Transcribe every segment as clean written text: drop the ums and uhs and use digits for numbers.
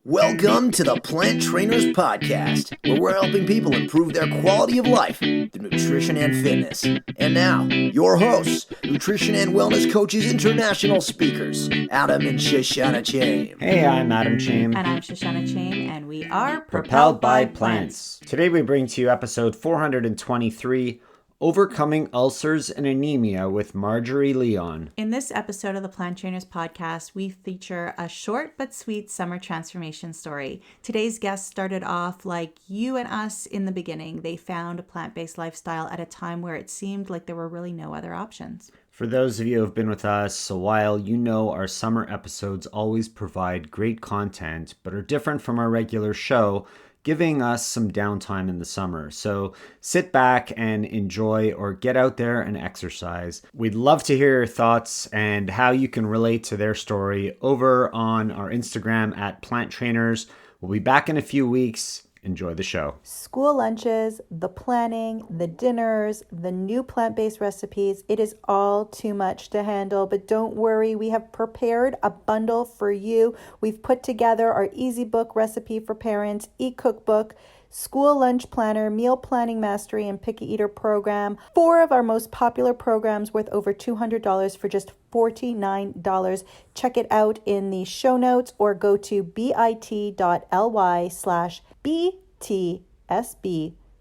Welcome to the Plant Trainers Podcast, where we're helping people improve their quality of life through nutrition and fitness. And now, your hosts, nutrition and wellness coaches, international speakers, Adam and Shoshana Chaim. Hey, I'm Adam Chaim. And I'm Shoshana Chaim, and we are Propelled by Plants. Today we bring to you episode 423, Overcoming Ulcers and Anemia with Marjorie Leon. In this episode of the Plant Trainers Podcast, we feature a short but sweet summer transformation story. Today's guest started off like you and us in the beginning. They found a plant-based lifestyle at a time where it seemed like there were really no other options. For those of you who have been with us a while, you know our summer episodes always provide great content, but are different from our regular show, giving us some downtime in the summer. So sit back and enjoy, or get out there and exercise. We'd love to hear your thoughts and how you can relate to their story over on our Instagram at Plant Trainers. We'll be back in a few weeks. Enjoy the show. School lunches, the planning, the dinners, the new plant-based recipes. It is all too much to handle, but don't worry. We have prepared a bundle for you. We've put together our Easy Book Recipe for Parents, e-cookbook, School Lunch Planner, Meal Planning Mastery, and Picky Eater program. 4 of our most popular programs worth over $200 for just $49. Check it out in the show notes or go to bit.ly/BTSB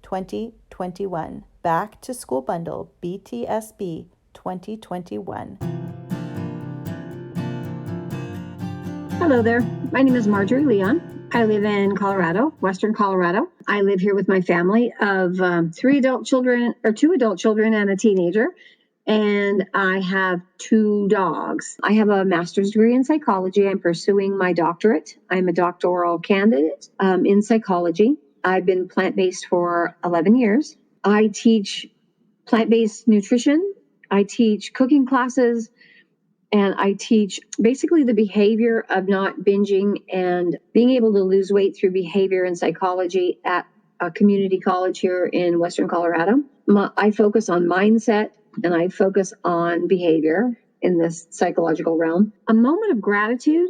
2021. Back to School Bundle, BTSB 2021. Hello there. My name is Marjorie Leon. I live in Colorado, Western Colorado. I live here with my family of 2 adult children and a teenager. And I have 2 dogs. I have a master's degree in psychology. I'm pursuing my doctorate. I'm a doctoral candidate in psychology. I've been plant-based for 11 years. I teach plant-based nutrition. I teach cooking classes. And I teach basically the behavior of not binging and being able to lose weight through behavior and psychology at a community college here in Western Colorado. I focus on mindset and I focus on behavior in this psychological realm. A moment of gratitude.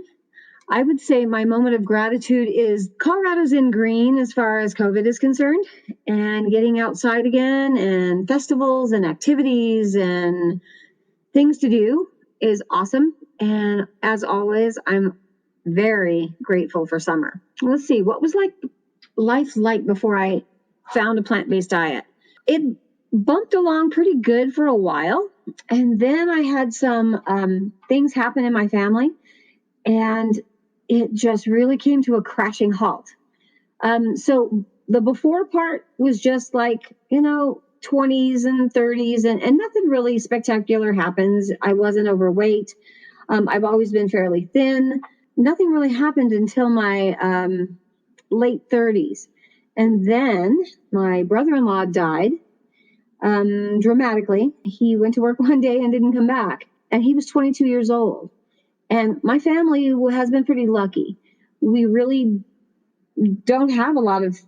I would say my moment of gratitude is Colorado's in green as far as COVID is concerned, and getting outside again and festivals and activities and things to do is awesome. And as always, I'm very grateful for summer. Let's see, what was life like before I found a plant-based diet? It bumped along pretty good for a while. And then I had some things happen in my family, and it just really came to a crashing halt. So the before part was just 20s and 30s, and nothing really spectacular happens. I wasn't overweight. I've always been fairly thin. Nothing really happened until my late 30s. And then my brother-in-law died dramatically. He went to work one day and didn't come back. And he was 22 years old. And my family has been pretty lucky. We really don't have a lot of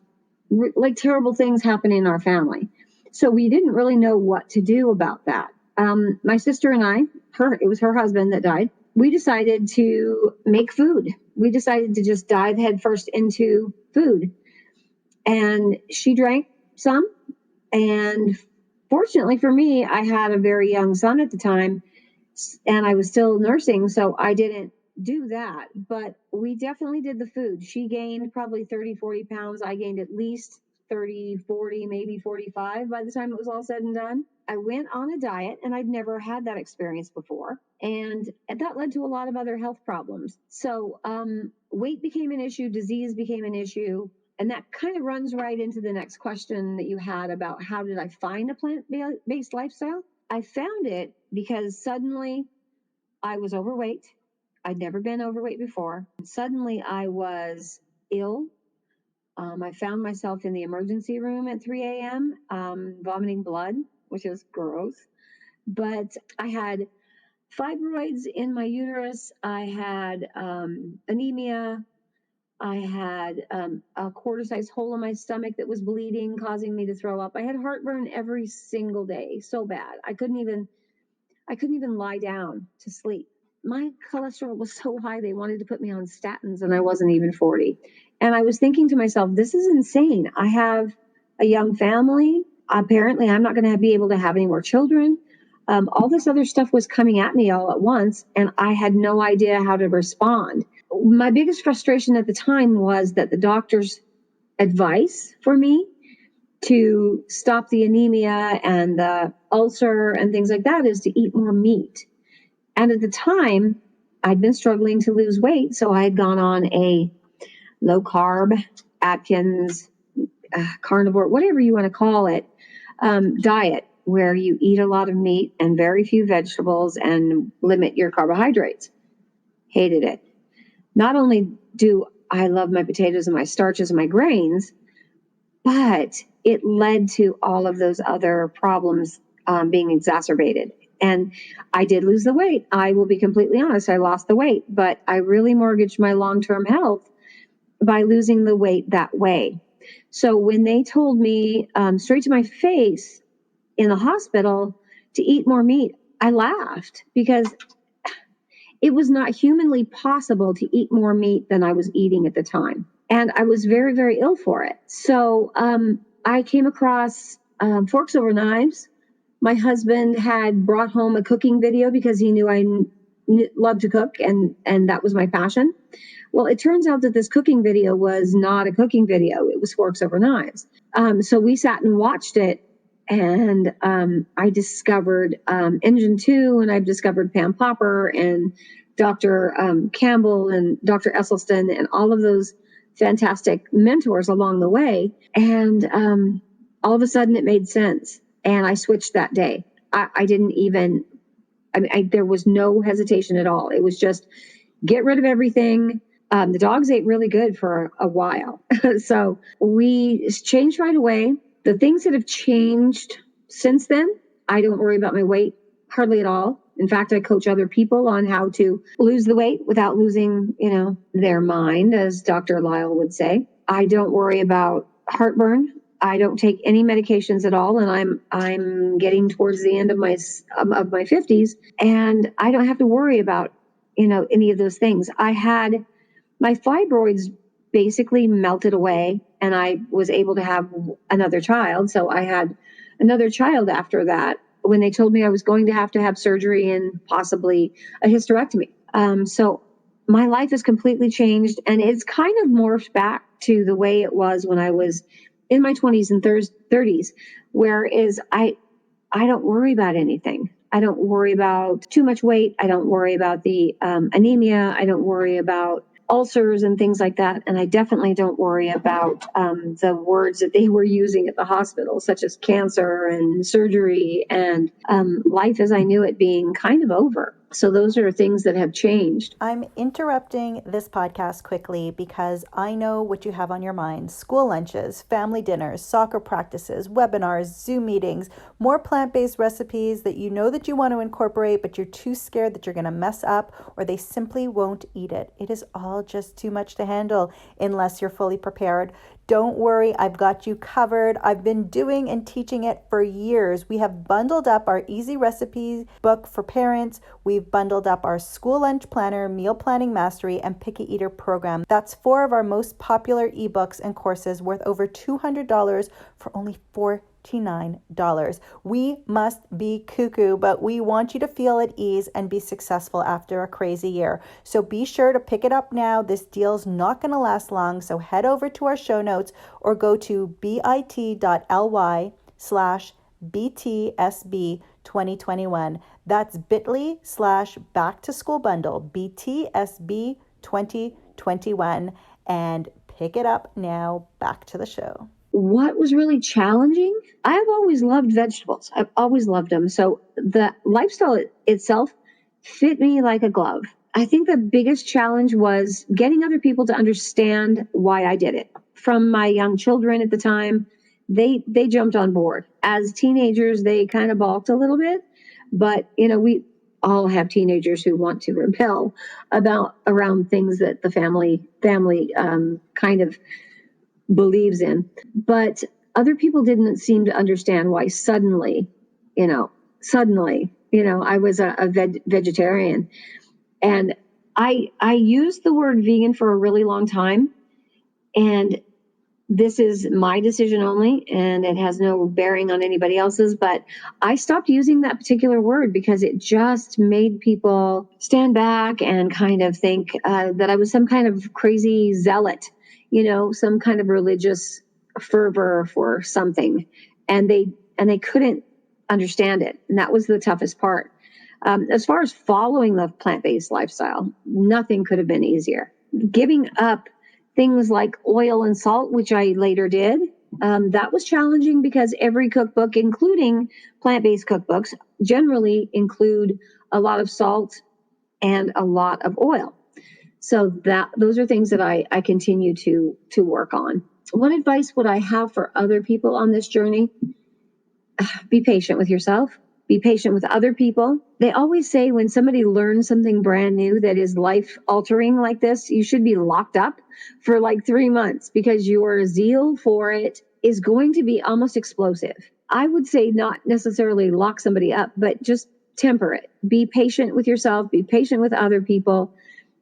terrible things happening in our family. So we didn't really know what to do about that. My sister and I, it was her husband that died. We decided to make food. We decided to just dive headfirst into food. And she drank some. And fortunately for me, I had a very young son at the time, and I was still nursing, so I didn't do that. But we definitely did the food. She gained probably 30, 40 pounds. I gained at least 30, 40, maybe 45 by the time it was all said and done. I went on a diet, and I'd never had that experience before. And that led to a lot of other health problems. So weight became an issue, disease became an issue. And that kind of runs right into the next question that you had about how did I find a plant-based lifestyle? I found it because suddenly I was overweight. I'd never been overweight before. Suddenly I was ill. I found myself in the emergency room at 3 a.m. Vomiting blood, which is gross. But I had fibroids in my uterus. I had anemia. I had a quarter-sized hole in my stomach that was bleeding, causing me to throw up. I had heartburn every single day, so bad. I couldn't even lie down to sleep. my cholesterol was so high, they wanted to put me on statins, and I wasn't even 40. And I was thinking to myself, this is insane. I have a young family. Apparently, I'm not going to be able to have any more children. All this other stuff was coming at me all at once, and I had no idea how to respond. My biggest frustration at the time was that the doctor's advice for me to stop the anemia and the ulcer and things like that is to eat more meat. And at the time, I'd been struggling to lose weight, so I had gone on a low carb, Atkins, carnivore, whatever you want to call it, diet where you eat a lot of meat and very few vegetables and limit your carbohydrates. Hated it. Not only do I love my potatoes and my starches and my grains, but it led to all of those other problems being exacerbated. And I did lose the weight. I will be completely honest. I lost the weight, but I really mortgaged my long-term health by losing the weight that way. So when they told me straight to my face in the hospital to eat more meat, I laughed because it was not humanly possible to eat more meat than I was eating at the time. And I was very, very ill for it. So I came across Forks Over Knives. My husband had brought home a cooking video because he knew I loved to cook, and that was my passion. Well, it turns out that this cooking video was not a cooking video. It was Forks Over Knives. So we sat and watched it, and I discovered Engine 2, and I've discovered Pam Popper and Dr. Campbell and Dr. Esselstyn and all of those fantastic mentors along the way. And all of a sudden it made sense. And I switched that day. I didn't even, there was no hesitation at all. It was just get rid of everything. The dogs ate really good for a while. So we changed right away. The things that have changed since then, I don't worry about my weight hardly at all. In fact, I coach other people on how to lose the weight without losing, their mind, as Dr. Lyle would say. I don't worry about heartburn. I don't take any medications at all, and I'm getting towards the end of my 50s, and I don't have to worry about any of those things. I had my fibroids basically melted away, and I was able to have another child. So I had another child after that when they told me I was going to have surgery and possibly a hysterectomy. So my life has completely changed, and it's kind of morphed back to the way it was when I was in my 20s and 30s, whereas I don't worry about anything. I don't worry about too much weight. I don't worry about the anemia. I don't worry about ulcers and things like that. And I definitely don't worry about the words that they were using at the hospital, such as cancer and surgery and life as I knew it being kind of over. So those are things that have changed. I'm interrupting this podcast quickly because I know what you have on your mind. School lunches, family dinners, soccer practices, webinars, Zoom meetings, more plant-based recipes that you know that you want to incorporate, but you're too scared that you're going to mess up or they simply won't eat it. It is all just too much to handle unless you're fully prepared. Don't worry, I've got you covered. I've been doing and teaching it for years. We have bundled up our easy recipes book for parents. We've bundled up our school lunch planner, meal planning mastery, and picky eater program. That's 4 of our most popular ebooks and courses worth over $200 for only $49. We must be cuckoo, but we want you to feel at ease and be successful after a crazy year. So be sure to pick it up now. This deal's not going to last long, so head over to our show notes or go to bit.ly/BTSB 2021. That's bit.ly/back to school bundle, BTSB 2021, and pick it up now. Back to the show. What was really challenging? I've always loved vegetables. I've always loved them. So the lifestyle itself fit me like a glove. I think the biggest challenge was getting other people to understand why I did it. From my young children at the time, they jumped on board. As teenagers, they kind of balked a little bit, but we all have teenagers who want to rebel around things that the family kind of believes in. But other people didn't seem to understand why suddenly, I was a vegetarian. And I used the word vegan for a really long time, and this is my decision only, and it has no bearing on anybody else's, but I stopped using that particular word because it just made people stand back and kind of think that I was some kind of crazy zealot, some kind of religious fervor for something. And they couldn't understand it. And that was the toughest part. As far as following the plant-based lifestyle, nothing could have been easier. Giving up things like oil and salt, which I later did, that was challenging because every cookbook, including plant-based cookbooks, generally include a lot of salt and a lot of oil. So those are things that I continue to work on. What advice would I have for other people on this journey? Be patient with yourself. Be patient with other people. They always say when somebody learns something brand new that is life altering like this, you should be locked up for like 3 months because your zeal for it is going to be almost explosive. I would say not necessarily lock somebody up, but just temper it. Be patient with yourself. Be patient with other people,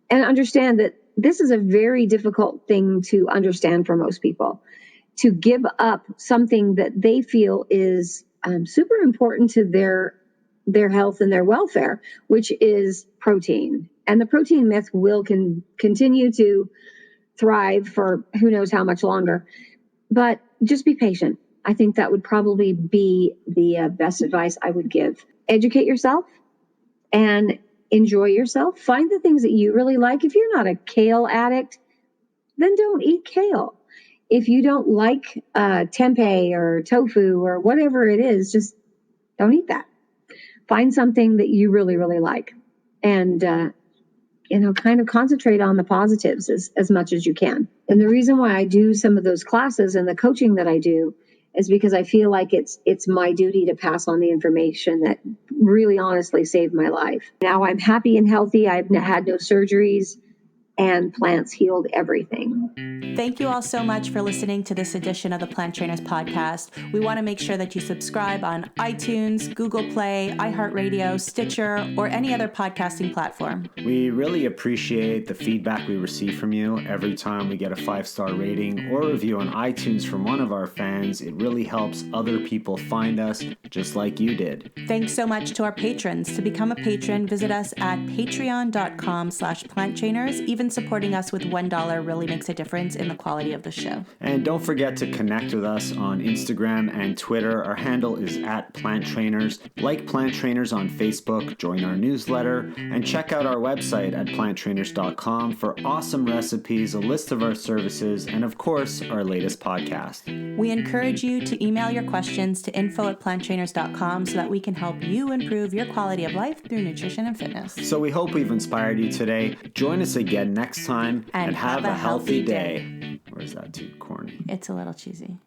and understand that this is a very difficult thing to understand for most people. To give up something that they feel is super important to their health and their welfare, which is protein. And the protein myth will continue to thrive for who knows how much longer. But just be patient. I think that would probably be the best advice I would give. Educate yourself and enjoy yourself. Find the things that you really like. If you're not a kale addict, then don't eat kale. If you don't like tempeh or tofu or whatever it is, just don't eat that. Find something that you really, really like, and kind of concentrate on the positives as much as you can. And the reason why I do some of those classes and the coaching that I do is because I feel like it's my duty to pass on the information that really honestly saved my life. Now I'm happy and healthy. I've had no surgeries, and plants healed everything. Thank you all so much for listening to this edition of the Plant Trainers Podcast. We want to make sure that you subscribe on iTunes, Google Play, iHeartRadio, Stitcher, or any other podcasting platform. We really appreciate the feedback we receive from you. Every time we get a 5-star rating or review on iTunes from one of our fans, it really helps other people find us just like you did. Thanks so much to our patrons. To become a patron, visit us at patreon.com/planttrainers. Even supporting us with $1 really makes a difference in the quality of the show. And don't forget to connect with us on Instagram and Twitter. Our handle is @PlantTrainers. Like Plant Trainers on Facebook, join our newsletter, and check out our website at planttrainers.com for awesome recipes, a list of our services, and of course, our latest podcast. We encourage you to email your questions to info@planttrainers.com so that we can help you improve your quality of life through nutrition and fitness. So we hope we've inspired you today. Join us again next time and have a healthy day. Or is that too corny? It's a little cheesy.